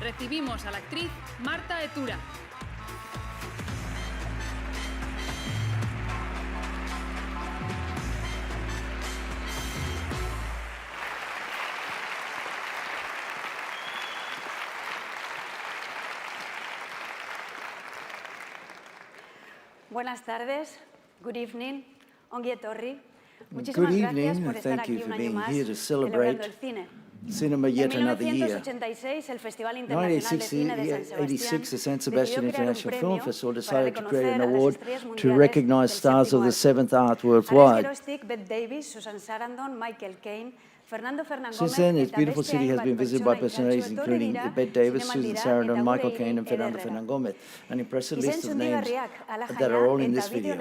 recibimos a la actriz Marta Etura. Buenas tardes, good evening, ongi etorri. Good evening, and thank you for being here to celebrate cinema yet another year. In 1986, the San Sebastian International Film Festival decided to create an award to recognize stars of the seventh art worldwide. Since then, its beautiful city has been visited by personalities including Bette Davis, Susan Sarandon, Michael Caine, and Fernando Fernán-Gómez, an impressive list of names that are all in this video.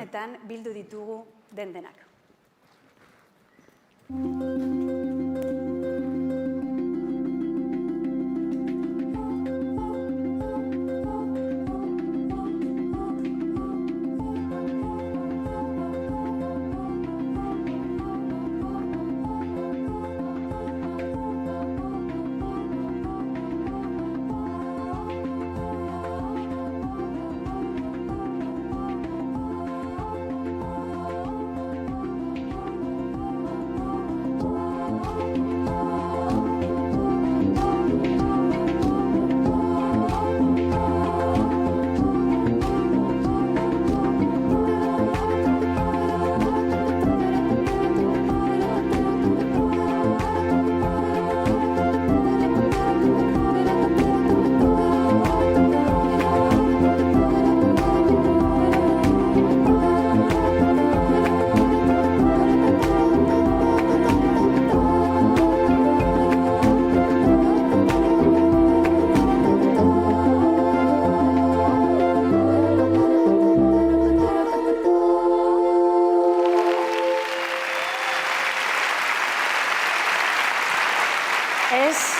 Es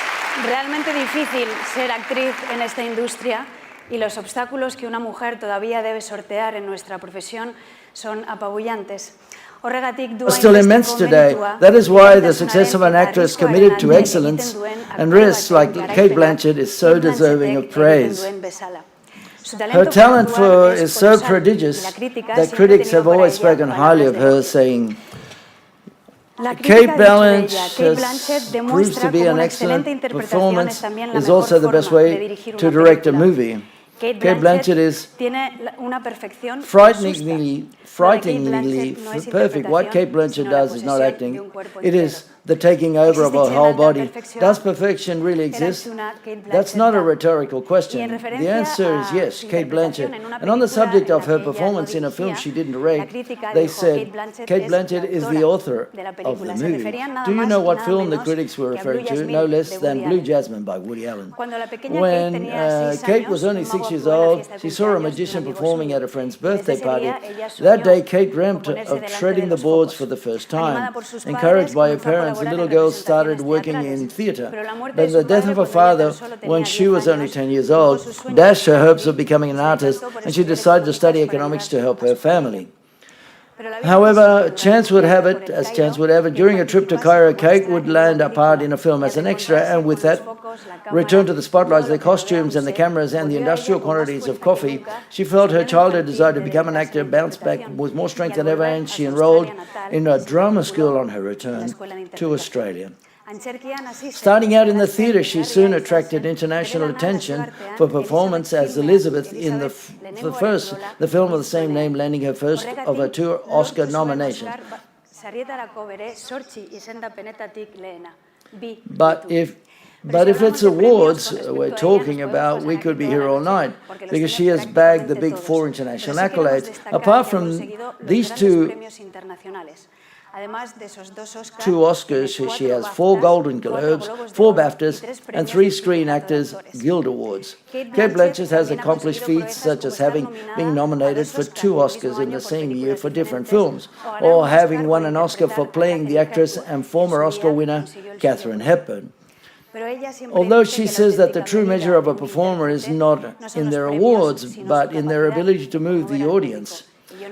realmente difícil ser actriz en esta industria y los obstáculos que una mujer todavía debe sortear en nuestra profesión son apabullantes. Still immense today. That is why the success of an actress committed to excellence and risk like Cate Blanchett is so deserving of praise. Her talent is so prodigious that critics have always spoken highly of her, saying, Cate Blanchett proves to be an excellent performance, is also the best way to direct a movie. Cate Blanchett is frighteningly perfect. What Cate Blanchett does is not acting. It is the taking over of her whole body. Does perfection really exist? That's not a rhetorical question. The answer is yes, Cate Blanchett. And on the subject of her performance in a film she didn't direct, they said, Cate Blanchett is the author of the movie. Do you know what film the critics were referring to? No less than Blue Jasmine by Woody Allen. When Cate was only 6 years old, she saw a magician performing at a friend's birthday party. That day, Cate dreamt of treading the boards for the first time. Encouraged by her parents, the little girl started working in theatre. But the death of her father, when she was only 10 years old, dashed her hopes of becoming an artist, and she decided to study economics to help her family. However, chance would have it, as chance would have it, during a trip to Cairo, Cate would land a part in a film as an extra, and with that return to the spotlights, the costumes and the cameras and the industrial quantities of coffee, she felt her childhood desire to become an actor bounced back with more strength than ever, and she enrolled in a drama school on her return to Australia. Starting out in the theatre, she soon attracted international attention for performance as Elizabeth in the film of the same name, landing her first of her two Oscar nominations. But if it's awards we're talking about, we could be here all night, because she has bagged the big four international accolades. Apart from these two Oscars, she has 4 Golden Globes, 4 BAFTAs, and 3 Screen Actors Guild Awards. Cate Blanchett has accomplished feats such as having been nominated for 2 Oscars in the same year for different films, or having won an Oscar for playing the actress and former Oscar winner Katharine Hepburn. Although she says that the true measure of a performer is not in their awards, but in their ability to move the audience.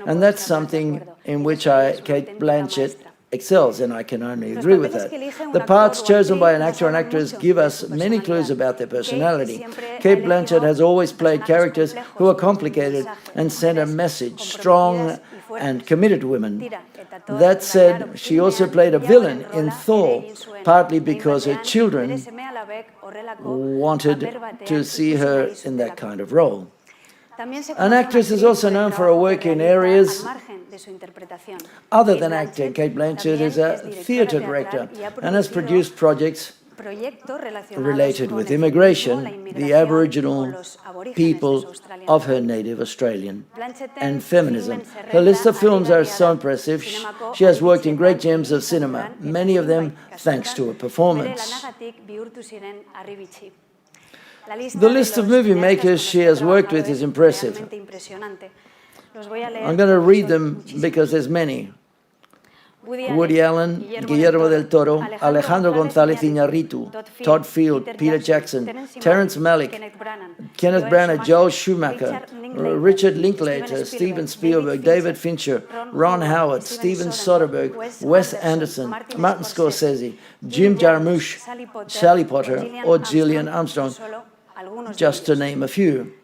And that's something in which Cate Blanchett excels, and I can only agree with that. The parts chosen by an actor and actress give us many clues about their personality. Cate Blanchett has always played characters who are complicated and send a message, strong and committed women. That said, she also played a villain in Thor, partly because her children wanted to see her in that kind of role. An actress is also known for her work in areas other than acting. Cate Blanchett is a theatre director and has produced projects related with immigration, the Aboriginal people of her native Australian, and feminism. Her list of films are so impressive. She has worked in great gems of cinema, many of them thanks to her performance. The list of movie makers she has worked with is impressive. I'm going to read them because there's many. Woody Allen, Guillermo del Toro, Alejandro González Iñárritu, Todd Field, Peter Jackson, Terrence Malick, Kenneth Branagh, Joel Schumacher, Richard Linklater, Steven Spielberg, David Fincher, Ron Howard, Steven Soderbergh, Wes Anderson, Martin Scorsese, Jim Jarmusch, Sally Potter, or Gillian Armstrong, just to name a few.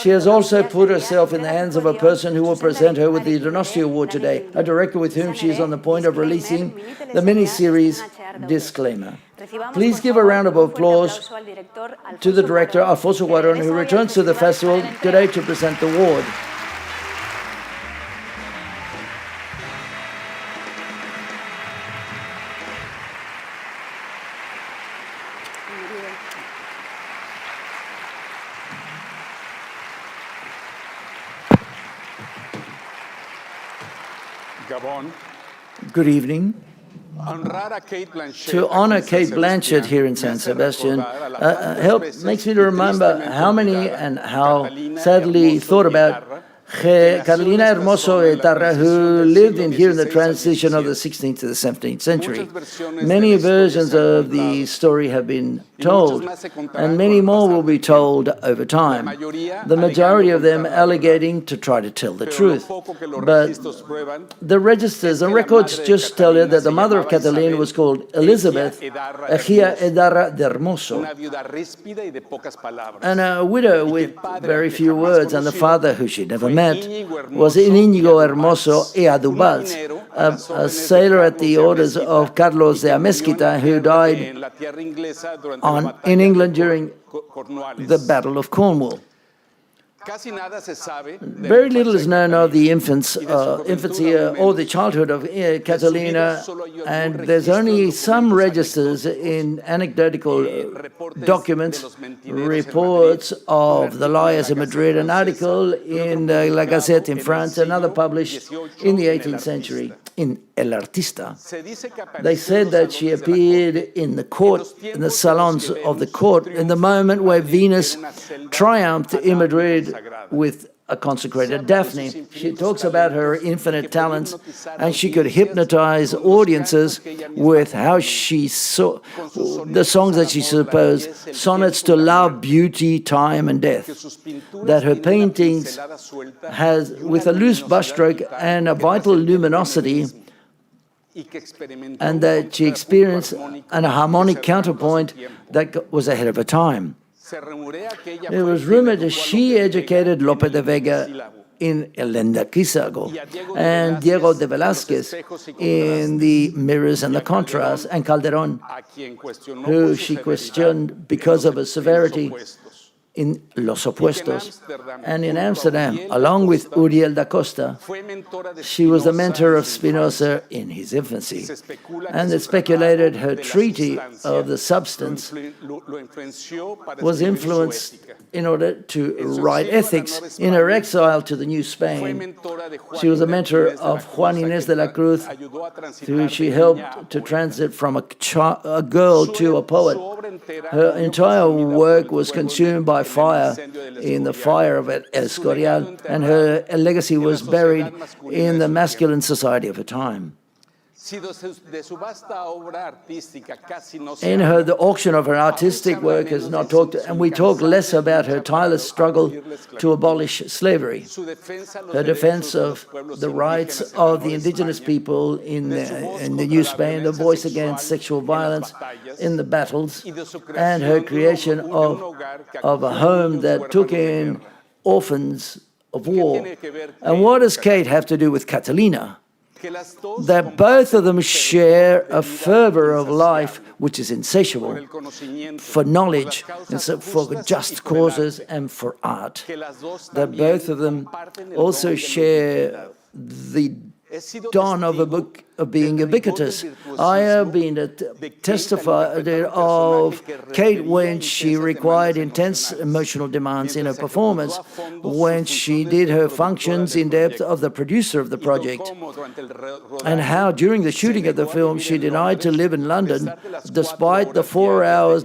She has also put herself in the hands of a person who will present her with the Donostia Award today, a director with whom she is on the point of releasing the miniseries Disclaimer. Please give a round of applause to the director, Alfonso Cuarón, who returns to the festival today to present the award. Good evening. To honor Cate Blanchett here in San Sebastian makes me to remember how many and how sadly thought about Carolina Hermoso Etarra, who lived here in the transition of the 16th to the 17th century. Many versions of the story have been told, and many more will be told over time, the majority of them alleging to try to tell the truth. But the registers and records just tell you that the mother of Catalina was called Elizabeth Ejía Edarra de Hermoso, and a widow with very few words, and the father, who she never met, was Íñigo Hermoso y Adubals, a sailor at the orders of Carlos de Amezquita, who died in England during the Battle of Cornwall. Very little is known of the infancy or the childhood of Catalina, and there's only some registers in anecdotal documents, reports of the Liars in Madrid, an article in La Gazette in France, another published in the 18th century in El Artista. They said that she appeared in the court, in the salons of the court, in the moment where Venus triumphed in Madrid with a consecrated Daphne. She talks about her infinite talents, and she could hypnotize audiences with how she saw the songs that she supposed, sonnets to love, beauty, time, and death. That her paintings has, with a loose brushstroke and a vital luminosity, and that she experienced an harmonic counterpoint that was ahead of her time. It was rumored that she educated Lope de Vega in El Lendaquizago and Diego de Velázquez in the Mirrors and the Contrast, and Calderón, who she questioned because of her severity in Los Opuestos. And in Amsterdam, along with Uriel da Costa, she was the mentor of Spinoza in his infancy. And it speculated her treatise of the substance was influenced in order to write ethics. In her exile to the New Spain, she was a mentor of Juan Inés de la Cruz, who she helped to transit from a girl to a poet. Her entire work was consumed by fire in the fire of El Escorial, and her legacy was buried in the masculine society of her time. In her, the auction of her artistic work is not talked, and we talk less about her tireless struggle to abolish slavery, her defense of the rights of the indigenous people in the New Spain, the voice against sexual violence in the battles, and her creation of a home that took in orphans of war. And what does Cate have to do with Catalina? That both of them share a fervor of life which is insatiable for knowledge, and so for just causes and for art. That both of them also share the dawn of being ubiquitous. I have been testified of Cate when she required intense emotional demands in her performance, when she did her functions in depth of the producer of the project, and how during the shooting of the film she denied to live in London despite the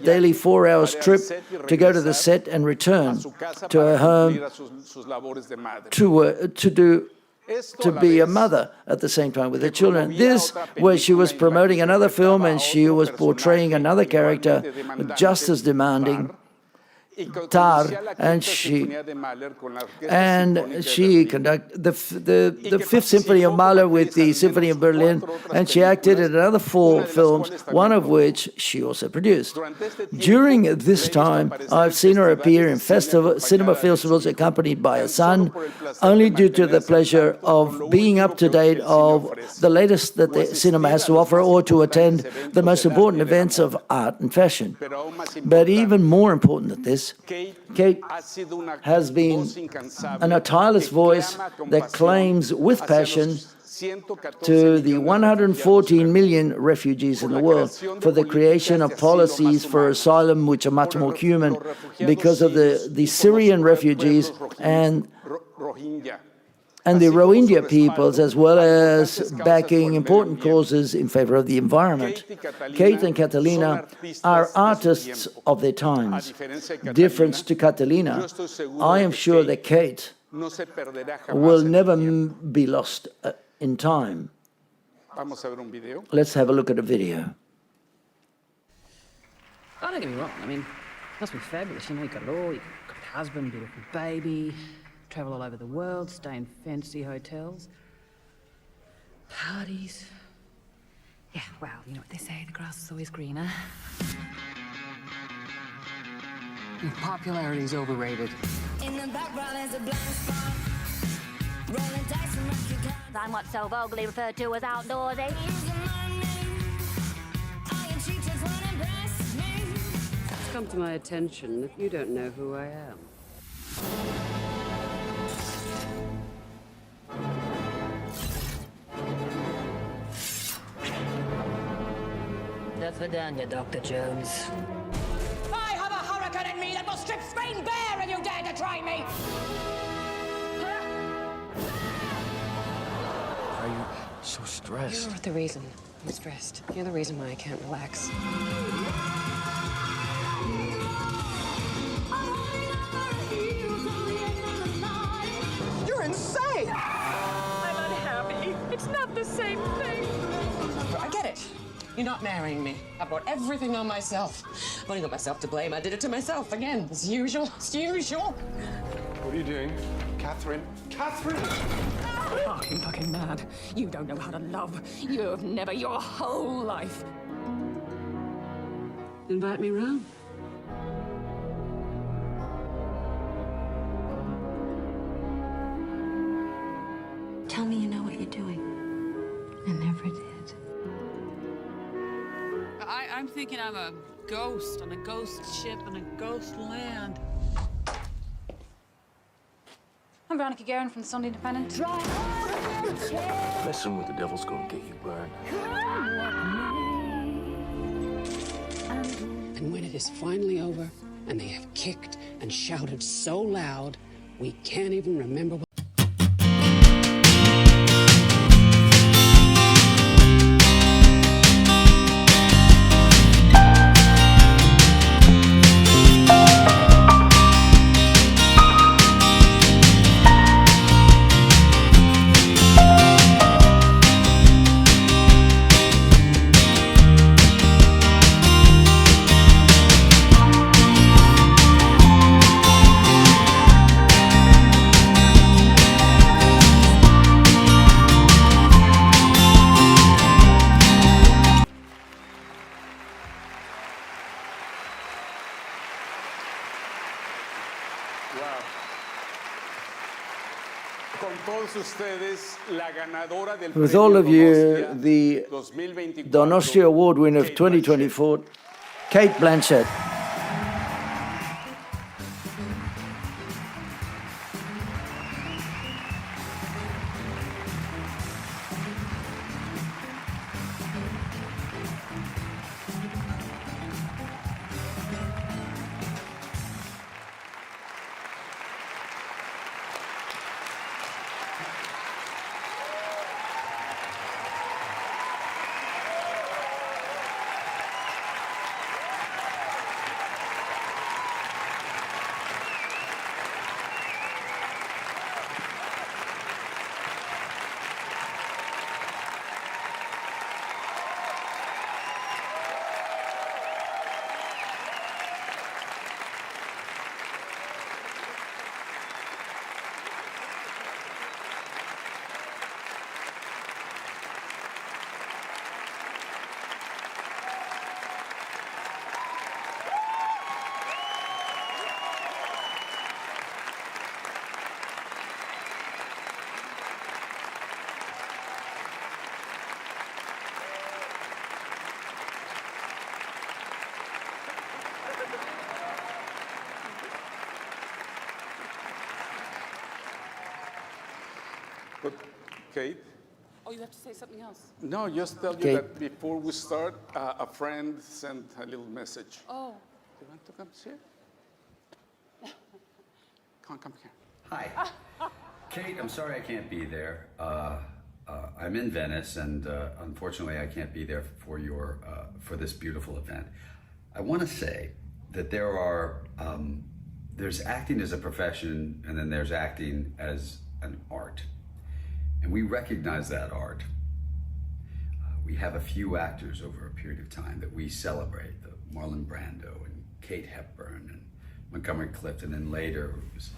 daily 4 hours trip to go to the set and return to her home to be a mother at the same time with her children. This, where she was promoting another film and she was portraying another character just as demanding, Tar, and she conducted the Fifth Symphony of Mahler with the Symphony of Berlin, and she acted in another 4 films, one of which she also produced. During this time, I've seen her appear in cinema festivals accompanied by a son, only due to the pleasure of being up to date of the latest that the cinema has to offer, or to attend the most important events of art and fashion. But even more important than this, Cate has been a tireless voice that claims with passion to the 114 million refugees in the world for the creation of policies for asylum which are much more human because of the Syrian refugees and the Rohingya peoples, as well as backing important causes in favor of the environment. Cate and Catalina are artists of their times. Different to Catalina, I am sure that Cate will never be lost in time. Let's have a look at a video. Oh, don't get me wrong, I mean, it must be fabulous. You know, you got it all. You got a husband, beautiful baby, travel all over the world, stay in fancy hotels, parties. Yeah, well, you know what they say, the grass is always greener. Popularity's overrated. In the background is a blind spot. Rolling dice and rocky clouds. I'm what's so vulgarly referred to as outdoorsy. It's come to my attention that you don't know who I am. That's Vidania, Dr. Jones. I have a hurricane in me that will strip Spain bare if you dare to try me! Why are you so stressed? You're the reason I'm stressed. You're the reason why I can't relax. You're insane! I'm unhappy. It's not the same thing. I get it. You're not marrying me. I brought everything on myself. I've only got myself to blame. I did it to myself again, as usual. As usual. What are you doing? Catherine? Catherine! Oh, you're fucking mad. You don't know how to love. You've never your whole life. Invite me round. Tell me you know what you're doing. I never did. I'm thinking I'm a ghost on a ghost ship in a ghost land. I'm Veronica Guerin from the Sunday Independent. Messing with the devil's gonna get you burned. And when it is finally over, and they have kicked and shouted so loud, we can't even remember what With all of you, the Donostia Award winner of 2024, Cate Blanchett. But, Cate? Oh, you have to say something else. No, just tell you that before we start, a friend sent a little message. Oh. Do you want to come see it? Come here. Hi. Cate, I'm sorry I can't be there. I'm in Venice, and unfortunately I can't be there for your for this beautiful event. I want to say that there's acting as a profession, and then there's acting as an art. And we recognize that art. We have a few actors over a period of time that we celebrate, the Marlon Brando and Kate Hepburn and Montgomery Clifton, and later it was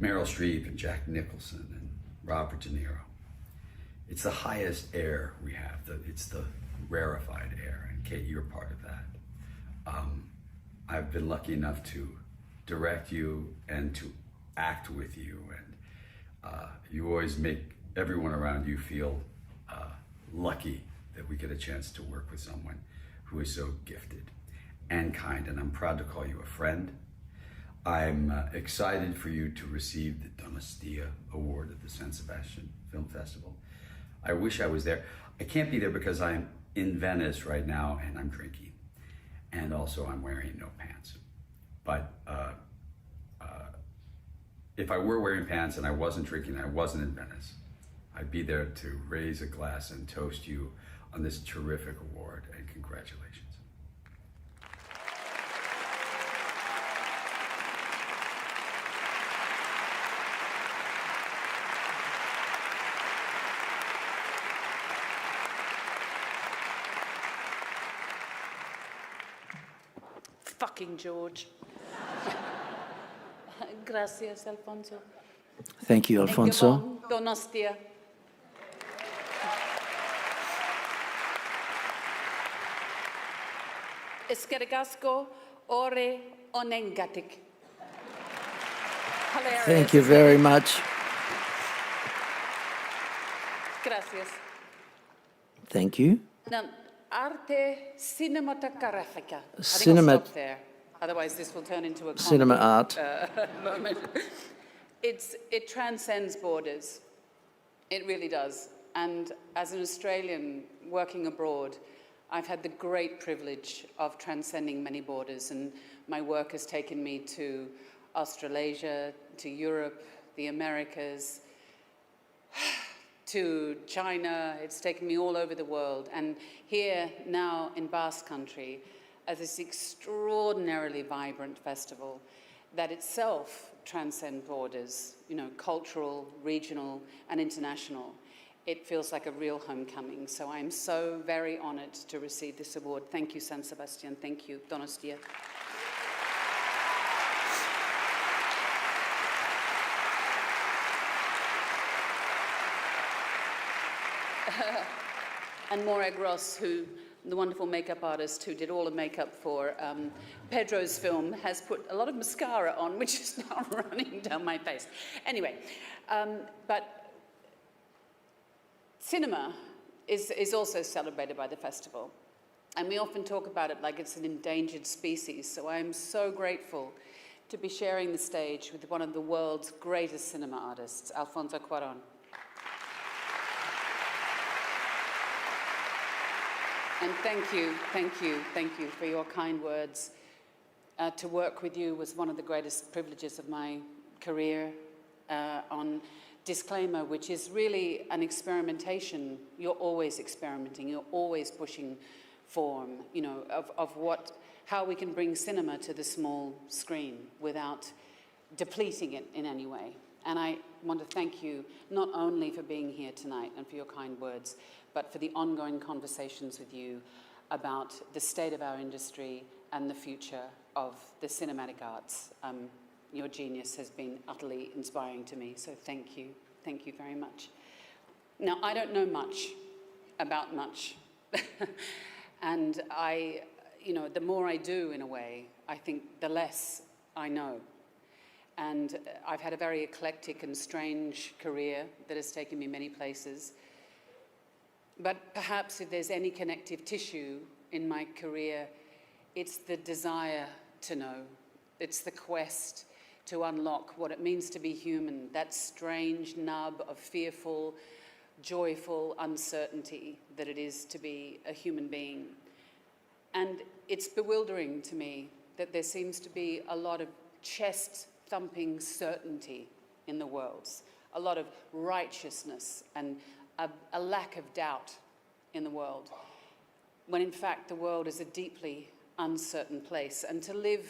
Meryl Streep and Jack Nicholson and Robert De Niro. It's the highest air we have. It's the rarefied air, and Cate, you're part of that. I've been lucky enough to direct you and to act with you, and you always make everyone around you feel lucky that we get a chance to work with someone who is so gifted and kind, and I'm proud to call you a friend. I'm excited for you to receive the Donostia Award at the San Sebastian Film Festival. I wish I was there. I can't be there because I'm in Venice right now and I'm drinking, and also I'm wearing no pants. But if I were wearing pants and I wasn't drinking, I wasn't in Venice, I'd be there to raise a glass and toast you on this terrific award, and congratulations. Fucking George. Gracias, Alfonso. Thank you, Alfonso. Donostia. Eskergasko ore onengatik. Thank you very much. Gracias. Thank you. Now, arte cinematográfica. Cinema. Stop there. Otherwise, this will turn into a Cinema art. moment. It transcends borders. It really does. And as an Australian working abroad, I've had the great privilege of transcending many borders, and my work has taken me to Australasia, to Europe, the Americas, to China. It's taken me all over the world. And here now in Basque Country, as this extraordinarily vibrant festival that itself transcends borders, you know, cultural, regional, and international. It feels like a real homecoming. So I'm so very honored to receive this award. Thank you, San Sebastian. Thank you, Donostia. And Maura Gross, the wonderful makeup artist who did all the makeup for Pedro's film, has put a lot of mascara on, which is now running down my face. Anyway, but cinema is also celebrated by the festival. And we often talk about it like it's an endangered species. So I'm so grateful to be sharing the stage with one of the world's greatest cinema artists, Alfonso Cuarón. And thank you for your kind words. To work with you was one of the greatest privileges of my career. On Disclaimer, which is really an experimentation. You're always experimenting, you're always pushing form, you know, of how we can bring cinema to the small screen without depleting it in any way. And I want to thank you not only for being here tonight and for your kind words, but for the ongoing conversations with you about the state of our industry and the future of the cinematic arts. Your genius has been utterly inspiring to me, so thank you very much. Now, I don't know much about much, and the more I do, in a way, I think the less I know. And I've had a very eclectic and strange career that has taken me many places. But perhaps if there's any connective tissue in my career, it's the desire to know. It's the quest to unlock what it means to be human, that strange nub of fearful, joyful uncertainty that it is to be a human being. And it's bewildering to me that there seems to be a lot of chest-thumping certainty in the world, a lot of righteousness and a lack of doubt in the world, when in fact the world is a deeply uncertain place. And to live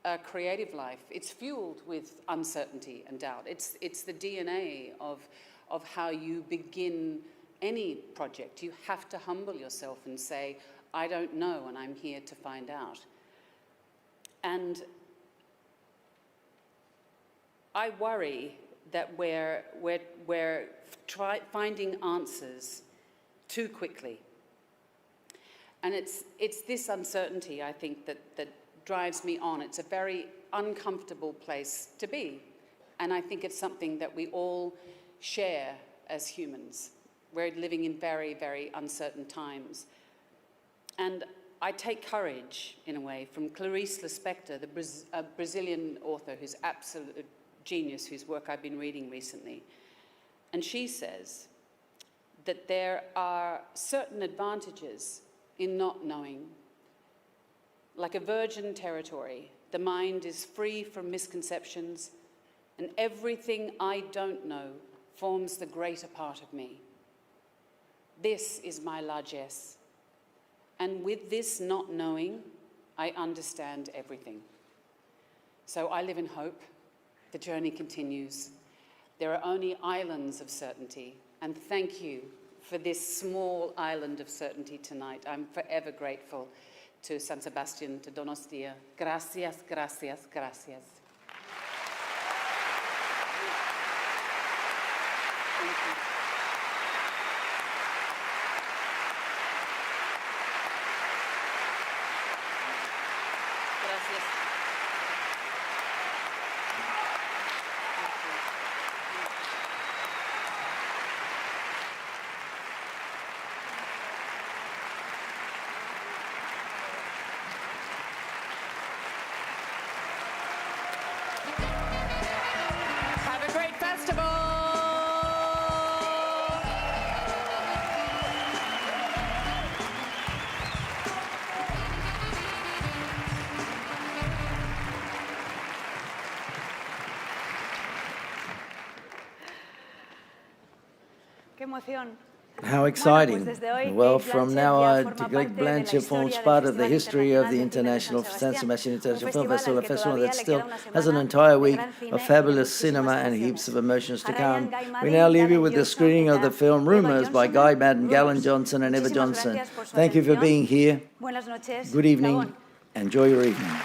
a creative life, it's fueled with uncertainty and doubt. It's the DNA of how you begin any project. You have to humble yourself and say, I don't know, and I'm here to find out. And I worry that we're finding answers too quickly. And it's this uncertainty, I think, that drives me on. It's a very uncomfortable place to be. And I think it's something that we all share as humans. We're living in very, very uncertain times. And I take courage, in a way, from Clarice Lispector, the Brazilian author who's absolute genius, whose work I've been reading recently. And she says that there are certain advantages in not knowing. Like a virgin territory, the mind is free from misconceptions, and everything I don't know forms the greater part of me. This is my largesse. And with this not knowing, I understand everything. So I live in hope. The journey continues. There are only islands of certainty, and thank you for this small island of certainty tonight. I'm forever grateful to San Sebastian, to Donostia. Gracias, gracias, gracias. Thank you. Gracias. Have a great festival! ¡Qué emoción! How exciting. Well, from now on, Cate Blanchett forms part of the history of the International San Sebastian International Film Festival, a festival that still has an entire week of fabulous cinema and heaps of emotions to come. We now leave you with the screening of the film Rumours by Guy Madden, Galen Johnson and Eva Johnson. Thank you for being here. Good evening. Enjoy your evening.